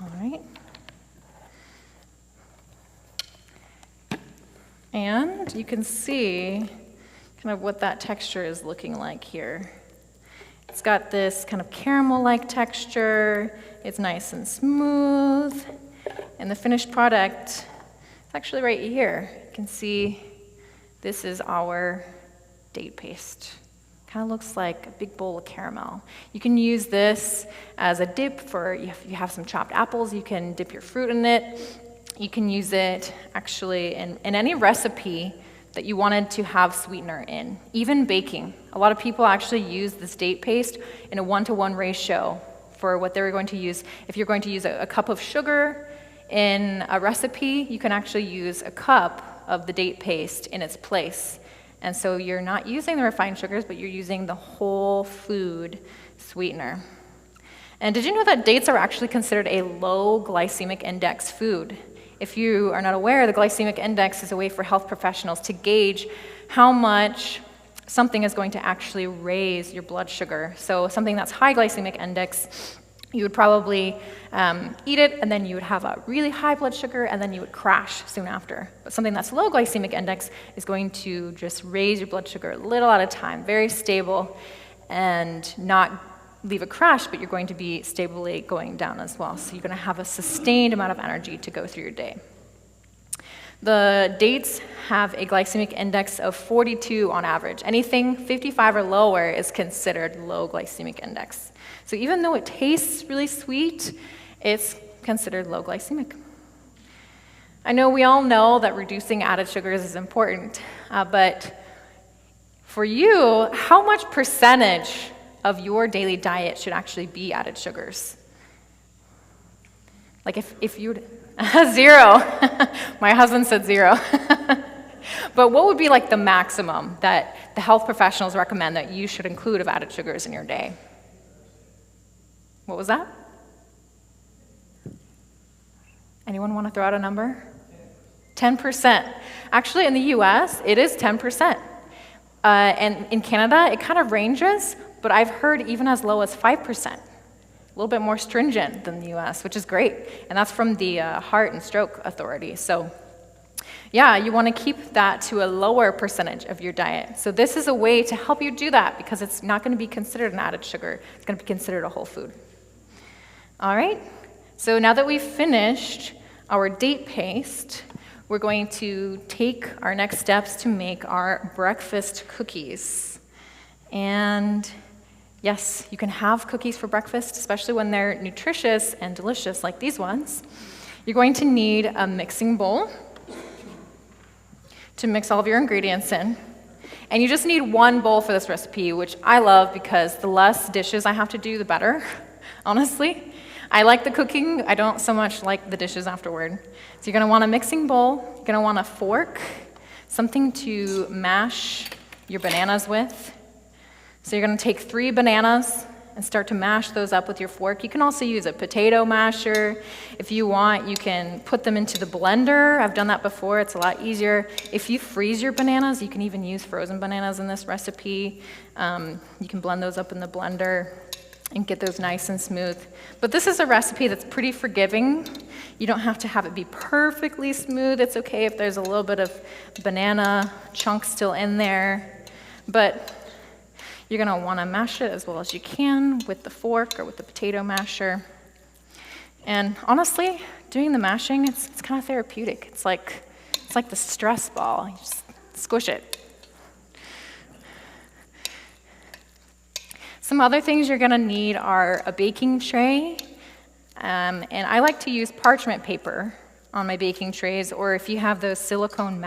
[SPEAKER 1] All right. And you can see kind of what that texture is looking like here. It's got this kind of caramel-like texture. It's nice and smooth. And the finished product is actually right here. You can see this is our date paste. Kind of looks like a big bowl of caramel. You can use this as a dip for, if you have some chopped apples, you can dip your fruit in it. You can use it actually in any recipe that you wanted to have sweetener in, even baking. A lot of people actually use this date paste in a 1-to-1 ratio for what they're going to use. If you're going to use a cup of sugar in a recipe, you can actually use a cup of the date paste in its place. And so you're not using the refined sugars, but you're using the whole food sweetener. And did you know that dates are actually considered a low glycemic index food? If you are not aware, the glycemic index is a way for health professionals to gauge how much something is going to actually raise your blood sugar. So something that's high glycemic index, you would probably eat it, and then you would have a really high blood sugar, and then you would crash soon after. But something that's low glycemic index is going to just raise your blood sugar a little at a time, very stable, and not leave a crash, but you're going to be stably going down as well. So you're going to have a sustained amount of energy to go through your day. The dates have a glycemic index of 42 on average. Anything 55 or lower is considered low glycemic index. So even though it tastes really sweet, it's considered low glycemic. I know we all know that reducing added sugars is important, but for you, how much percentage of your daily diet should actually be added sugars? Like if you'd, 0. My husband said 0. But what would be like the maximum that the health professionals recommend that you should include of added sugars in your day? What was that? Anyone want to throw out a number? 10%. Actually, in the US, it is 10%. And in Canada, it kind of ranges, but I've heard even as low as 5%. A little bit more stringent than the US, which is great. And that's from the Heart and Stroke Authority. So yeah, you want to keep that to a lower percentage of your diet. So this is a way to help you do that, because it's not going to be considered an added sugar. It's going to be considered a whole food. All right, so now that we've finished our date paste, we're going to take our next steps to make our breakfast cookies. And yes, you can have cookies for breakfast, especially when they're nutritious and delicious like these ones. You're going to need a mixing bowl to mix all of your ingredients in. And you just need one bowl for this recipe, which I love because the less dishes I have to do, the better, honestly. I like the cooking, I don't so much like the dishes afterward. So you're gonna want a mixing bowl, you're gonna want a fork, something to mash your bananas with. So you're gonna take 3 bananas and start to mash those up with your fork. You can also use a potato masher. If you want, you can put them into the blender. I've done that before, it's a lot easier. If you freeze your bananas, you can even use frozen bananas in this recipe. You can blend those up in the blender. and get those nice and smooth. But this is a recipe that's pretty forgiving. You don't have to have it be perfectly smooth. It's okay if there's a little bit of banana chunk still in there, but you're gonna wanna mash it as well as you can with the fork or with the potato masher. And honestly, doing the mashing, it's kind of therapeutic. It's like the stress ball. You just squish it. Some other things you're gonna need are a baking tray, and I like to use parchment paper on my baking trays, or if you have those silicone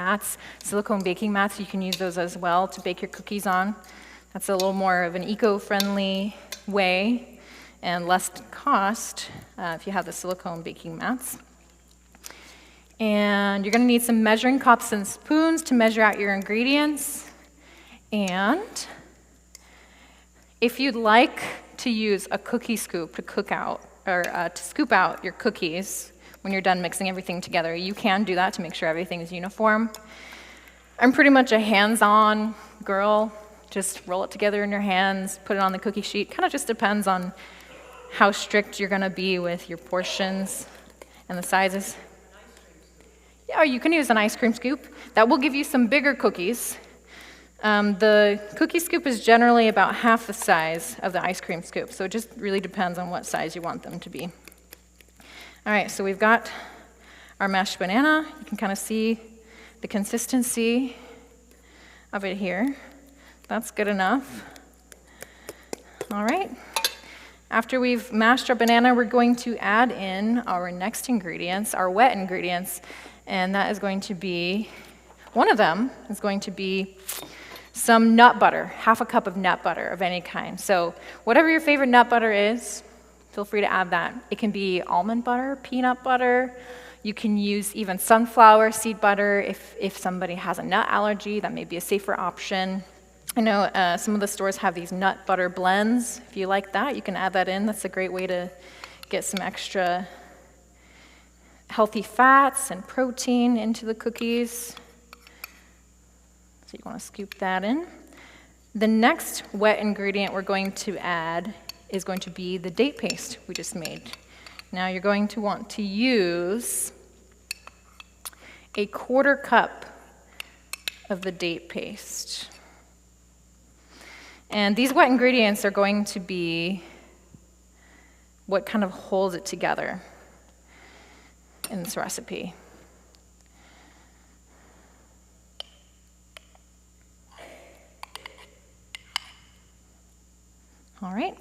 [SPEAKER 1] baking mats, you can use those as well to bake your cookies on. That's a little more of an eco-friendly way and less cost if you have the silicone baking mats. And you're gonna need some measuring cups and spoons to measure out your ingredients. And if you'd like to use a cookie scoop to cook out, or to scoop out your cookies when you're done mixing everything together, you can do that to make sure everything is uniform. I'm pretty much a hands-on girl. Just roll it together in your hands, put it on the cookie sheet. Kind of just depends on how strict you're gonna be with your portions and the sizes. Yeah, or you can use an ice cream scoop. That will give you some bigger cookies. The cookie scoop is generally about half the size of the ice cream scoop, so it just really depends on what size you want them to be. All right, so we've got our mashed banana. You can kind of see the consistency of it here. That's good enough. All right. After we've mashed our banana, we're going to add in our next ingredients, our wet ingredients, and that is going to be, one of them is going to be some nut butter, half a cup of nut butter of any kind. So whatever your favorite nut butter is, feel free to add that. It can be almond butter, peanut butter. You can use even sunflower seed butter if somebody has a nut allergy. That may be a safer option. I know some of the stores have these nut butter blends. If you like that, you can add that in. That's a great way to get some extra healthy fats and protein into the cookies. So you want to scoop that in. The next wet ingredient we're going to add is going to be the date paste we just made. Now you're going to want to use a 1/4 cup of the date paste. And these wet ingredients are going to be what kind of holds it together in this recipe. All right.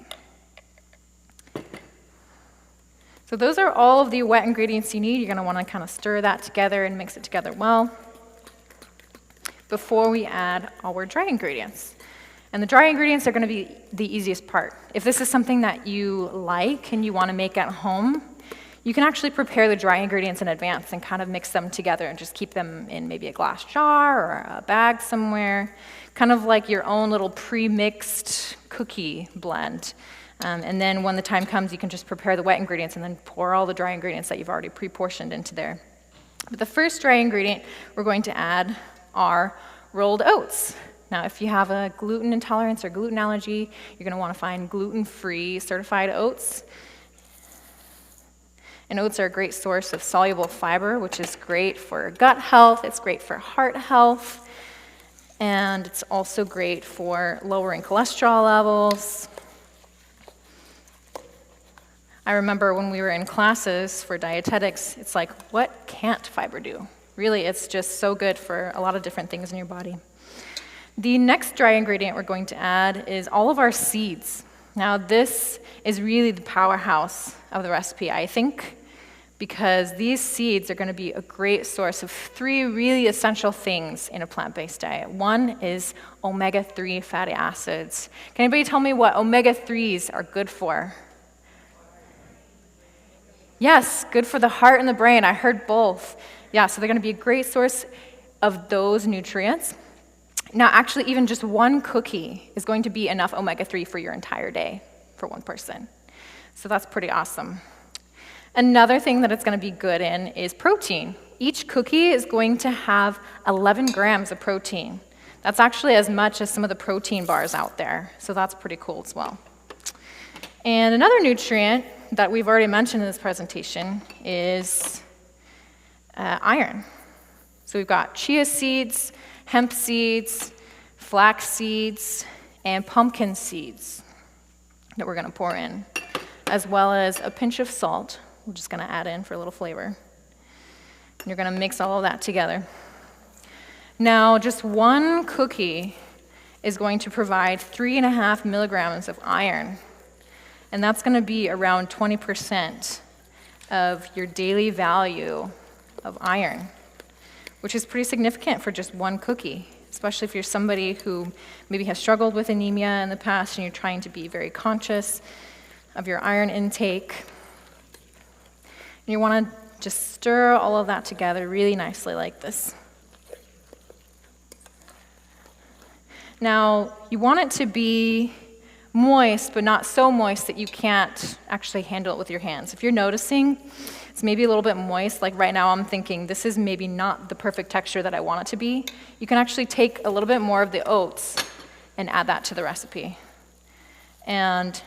[SPEAKER 1] So those are all of the wet ingredients you need. You're going to want to kind of stir that together and mix it together well before we add our dry ingredients. And the dry ingredients are going to be the easiest part. If this is something that you like and you want to make at home, you can actually prepare the dry ingredients in advance and kind of mix them together and just keep them in maybe a glass jar or a bag somewhere, kind of like your own little pre-mixed cookie blend. And then when the time comes, you can just prepare the wet ingredients and then pour all the dry ingredients that you've already pre-portioned into there. But the first dry ingredient we're going to add are rolled oats. Now, if you have a gluten intolerance or gluten allergy, you're going to want to find gluten-free certified oats. And oats are a great source of soluble fiber, which is great for gut health, it's great for heart health, and it's also great for lowering cholesterol levels. I remember when we were in classes for dietetics, it's like, what can't fiber do? Really, it's just so good for a lot of different things in your body. The next dry ingredient we're going to add is all of our seeds. Now, this is really the powerhouse of the recipe, I think, because these seeds are going to be a great source of 3 really essential things in a plant-based diet. One is omega-3 fatty acids. Can anybody tell me what omega-3s are good for? Yes, good for the heart and the brain. I heard both. Yeah, so they're going to be a great source of those nutrients. Now, actually, even just one cookie is going to be enough omega-3 for your entire day for one person. So that's pretty awesome. Another thing that it's going to be good in is protein. Each cookie is going to have 11 grams of protein. That's actually as much as some of the protein bars out there. So that's pretty cool as well. And another nutrient that we've already mentioned in this presentation is iron. So we've got chia seeds, hemp seeds, flax seeds, and pumpkin seeds that we're going to pour in, as well as a pinch of salt. We're just going to add in for a little flavor. And you're going to mix all of that together. Now, just one cookie is going to provide 3.5 milligrams of iron, and that's going to be around 20% of your daily value of iron, which is pretty significant for just one cookie, especially if you're somebody who maybe has struggled with anemia in the past and you're trying to be very conscious of your iron intake. And you want to just stir all of that together really nicely like this. Now, you want it to be moist, but not so moist that you can't actually handle it with your hands. If you're noticing it's maybe a little bit moist, like right now I'm thinking this is maybe not the perfect texture that I want it to be, you can actually take a little bit more of the oats and add that to the recipe. And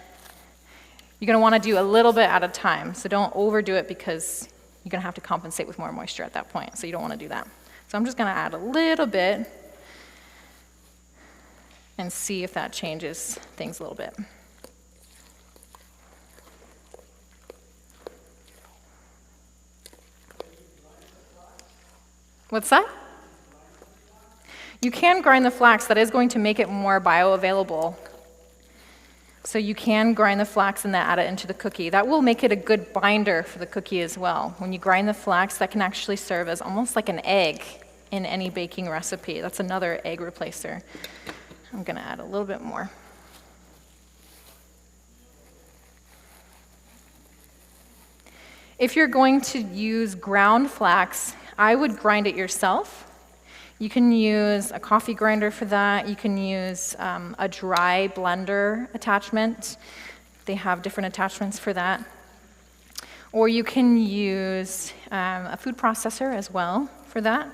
[SPEAKER 1] you're going to want to do a little bit at a time, so don't overdo it because you're going to have to compensate with more moisture at that point, so you don't want to do that. So I'm just going to add a little bit and see if that changes things a little bit. What's that? You can grind the flax. That is going to make it more bioavailable. So you can grind the flax and then add it into the cookie. That will make it a good binder for the cookie as well. When you grind the flax, that can actually serve as almost like an egg in any baking recipe. That's another egg replacer. I'm going to add a little bit more. If you're going to use ground flax, I would grind it yourself. You can use a coffee grinder for that. You can use a dry blender attachment. They have different attachments for that. Or you can use a food processor as well for that.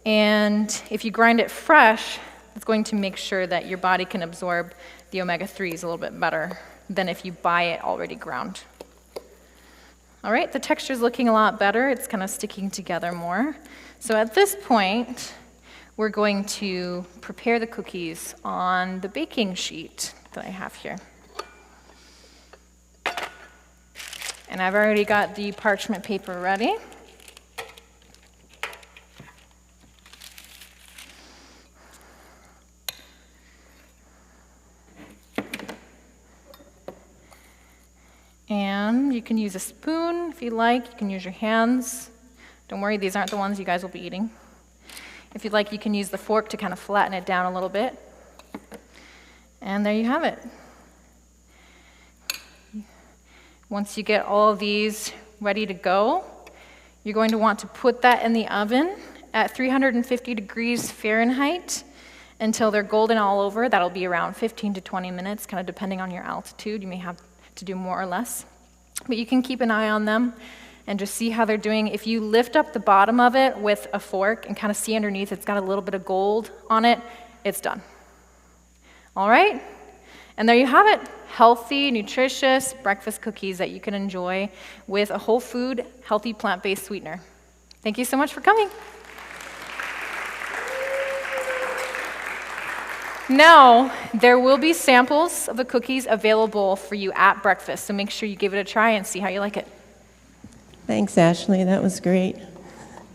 [SPEAKER 1] And if you grind it fresh, it's going to make sure that your body can absorb the omega-3s a little bit better than if you buy it already ground. All right, the texture's looking a lot better. It's kind of sticking together more. So at this point, we're going to prepare the cookies on the baking sheet that I have here. And I've already got the parchment paper ready. And you can use a spoon if you like. You can use your hands. Don't worry, these aren't the ones you guys will be eating. If you'd like, you can use the fork to kind of flatten it down a little bit. And there you have it. Once you get all of these ready to go, you're going to want to put that in the oven at 350 degrees Fahrenheit until they're golden all over. That'll be around 15 to 20 minutes, kind of depending on your altitude. You may have to do more or less. But you can keep an eye on them and just see how they're doing. If you lift up the bottom of it with a fork and kind of see underneath, it's got a little bit of gold on it, it's done. All right? And there you have it. Healthy, nutritious breakfast cookies that you can enjoy with a whole food, healthy plant-based sweetener. Thank you so much for coming. Now, there will be samples of the cookies available for you at breakfast, so make sure you give it a try and see how you like it.
[SPEAKER 5] Thanks, Ashley. That was great.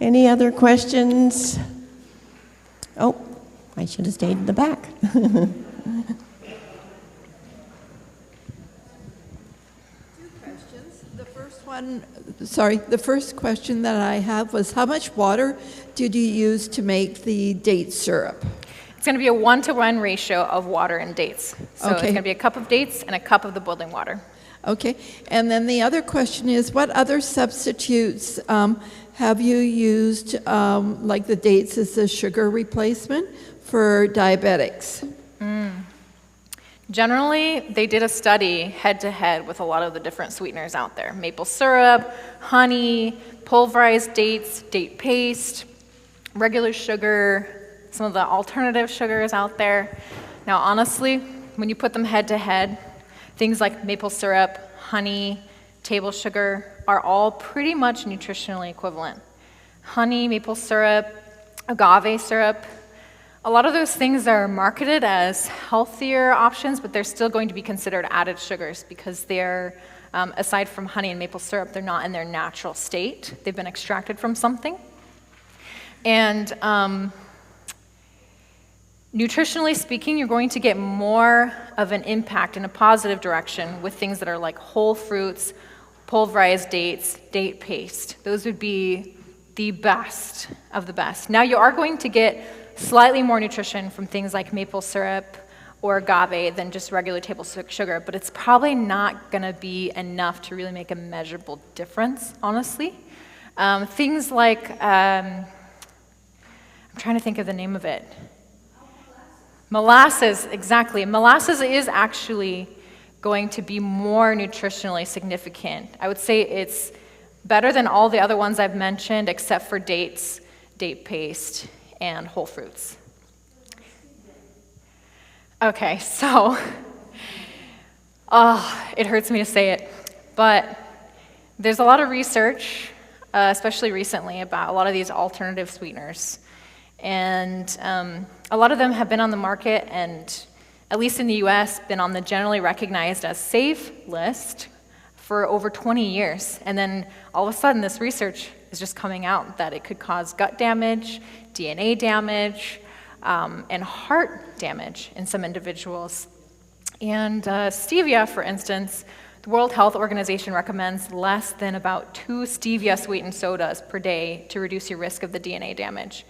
[SPEAKER 5] Any other questions? Oh, I should have stayed in the back.
[SPEAKER 7] The first question that I have was, how much water did you use to make the date syrup?
[SPEAKER 1] It's going to be a 1-to-1 ratio of water and dates. So It's going to be a cup of dates and a cup of the boiling water.
[SPEAKER 7] Okay. And then the other question is, what other substitutes have you used, like the dates as a sugar replacement for diabetics?
[SPEAKER 1] Generally, they did a study head-to-head with a lot of the different sweeteners out there. Maple syrup, honey, pulverized dates, date paste, regular sugar, some of the alternative sugars out there. Now, honestly, when you put them head-to-head, Things like maple syrup, honey, table sugar are all pretty much nutritionally equivalent. Honey, maple syrup, agave syrup, a lot of those things are marketed as healthier options, but they're still going to be considered added sugars because they're, aside from honey and maple syrup, they're not in their natural state. They've been extracted from something. And nutritionally speaking, you're going to get more of an impact in a positive direction with things that are like whole fruits, pulverized dates, date paste. Those would be the best of the best. Now, you are going to get slightly more nutrition from things like maple syrup or agave than just regular table sugar, but it's probably not going to be enough to really make a measurable difference, honestly. Things like, I'm trying to think of the name of it. Molasses, exactly. Molasses is actually going to be more nutritionally significant. I would say it's better than all the other ones I've mentioned, except for dates, date paste, and whole fruits. Okay, so, it hurts me to say it, but there's a lot of research, especially recently, about a lot of these alternative sweeteners. And a lot of them have been on the market and, at least in the US, been on the generally recognized as safe list for over 20 years. And then all of a sudden, this research is just coming out that it could cause gut damage, DNA damage, and heart damage in some individuals. And stevia, for instance, the World Health Organization recommends less than about 2 stevia-sweetened sodas per day to reduce your risk of the DNA damage.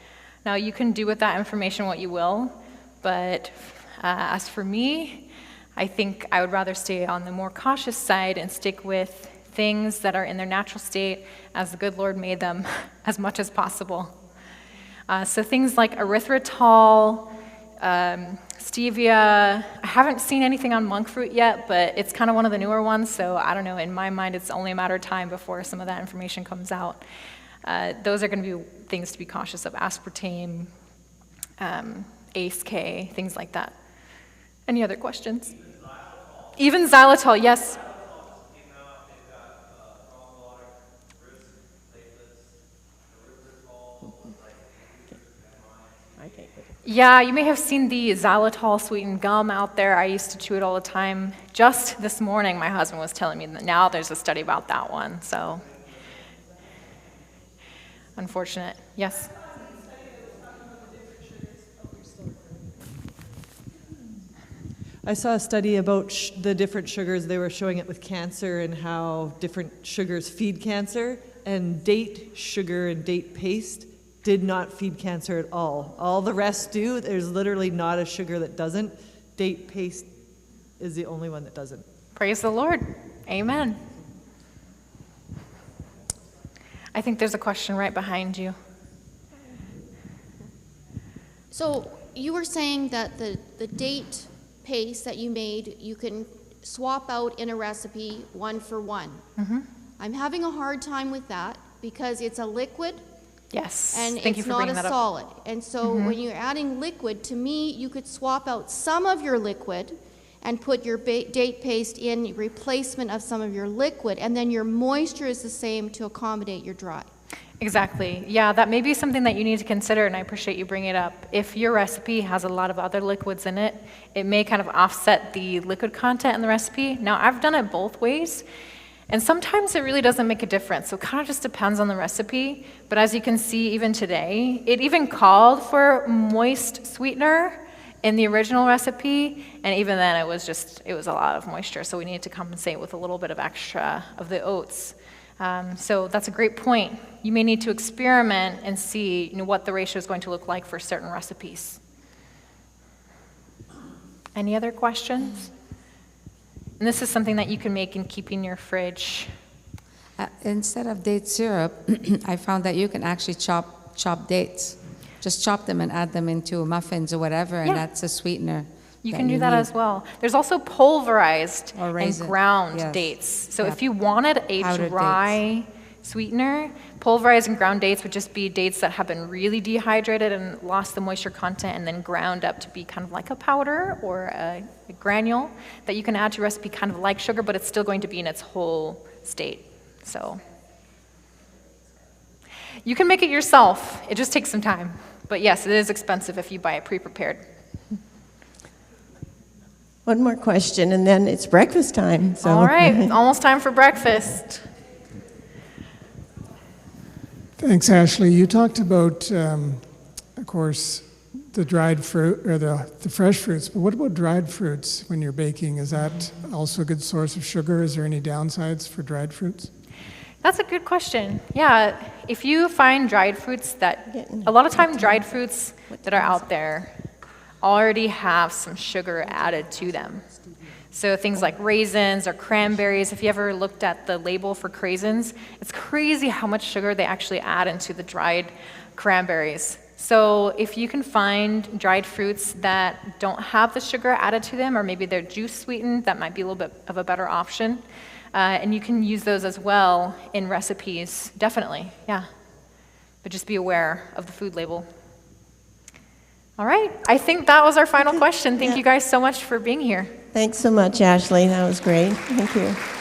[SPEAKER 1] Now, you can do with that information what you will, but as for me, I think I would rather stay on the more cautious side and stick with things that are in their natural state as the good Lord made them as much as possible. So things like erythritol, stevia. I haven't seen anything on monk fruit yet, but it's kind of one of the newer ones, so I don't know. In my mind, it's only a matter of time before some of that information comes out. Those are going to be things to be cautious of. Aspartame, ACE-K, things like that. Any other questions? Even xylitol, yes. Yeah, you may have seen the xylitol sweetened gum out there. I used to chew it all the time. Just this morning, my husband was telling me that now there's a study about that one, so unfortunate. Yes?
[SPEAKER 8] I saw a study about the different sugars. They were showing it with cancer and how different sugars feed cancer, and date sugar and date paste did not feed cancer at all. All the rest do. There's literally not a sugar that doesn't. Date paste is the only one that doesn't.
[SPEAKER 1] Praise the Lord. Amen. I think there's a question right behind you.
[SPEAKER 3] So you were saying that the date paste that you made, you can swap out in a recipe 1 for 1.
[SPEAKER 1] Mm-hmm.
[SPEAKER 3] I'm having a hard time with that because it's a liquid.
[SPEAKER 1] Yes.
[SPEAKER 3] And
[SPEAKER 1] Thank you
[SPEAKER 3] it's
[SPEAKER 1] for
[SPEAKER 3] not
[SPEAKER 1] bringing
[SPEAKER 3] a
[SPEAKER 1] that up.
[SPEAKER 3] solid. And so when you're adding liquid, to me, you could swap out some of your liquid and put your date paste in replacement of some of your liquid, and then your moisture is the same to accommodate your dry.
[SPEAKER 1] Exactly. Yeah, that may be something that you need to consider, and I appreciate you bringing it up. If your recipe has a lot of other liquids in it, it may kind of offset the liquid content in the recipe. Now, I've done it both ways, and sometimes it really doesn't make a difference. So it kind of just depends on the recipe. But as you can see, even today, it even called for moist sweetener in the original recipe, and even then it was a lot of moisture, so we needed to compensate with a little bit of extra of the oats. So that's a great point. You may need to experiment and see what the ratio is going to look like for certain recipes. Any other questions? And this is something that you can make and keep in your fridge.
[SPEAKER 4] Instead of date syrup, I found that you can actually chop dates. Just chop them and add them into muffins or whatever, and
[SPEAKER 1] Yeah.
[SPEAKER 4] that's a sweetener.
[SPEAKER 1] You can do that as well. There's also pulverized
[SPEAKER 4] Or
[SPEAKER 1] and
[SPEAKER 4] raisin,
[SPEAKER 1] ground
[SPEAKER 4] yes.
[SPEAKER 1] dates. So
[SPEAKER 4] Yeah.
[SPEAKER 1] if you wanted a
[SPEAKER 4] Powdered
[SPEAKER 1] dry sweetener. Pulverized and ground dates would just be dates that have been really dehydrated and lost the moisture content and then ground up to be kind of like a powder or a granule that you can add to your recipe, kind of like sugar, but it's still going to be in its whole state. So you can make it yourself. It just takes some time. But yes, it is expensive if you buy it pre-prepared.
[SPEAKER 5] One more question, and then it's breakfast time. So.
[SPEAKER 1] All right, almost time for breakfast.
[SPEAKER 9] Thanks, Ashley. You talked about, of course, the dried fruit or the fresh fruits, but what about dried fruits when you're baking? Is that also a good source of sugar? Is there any downsides for dried fruits?
[SPEAKER 1] That's a good question. Yeah, if you find dried fruits a lot of time dried fruits that are out there already have some sugar added to them. So things like raisins or cranberries, if you ever looked at the label for craisins, it's crazy how much sugar they actually add into the dried cranberries. So if you can find dried fruits that don't have the sugar added to them, or maybe they're juice sweetened, that might be a little bit of a better option. And you can use those as well in recipes, definitely, yeah. But just be aware of the food label. All right, I think that was our final question. Thank you guys so much for being here.
[SPEAKER 5] Thanks so much, Ashley. That was great. Thank you.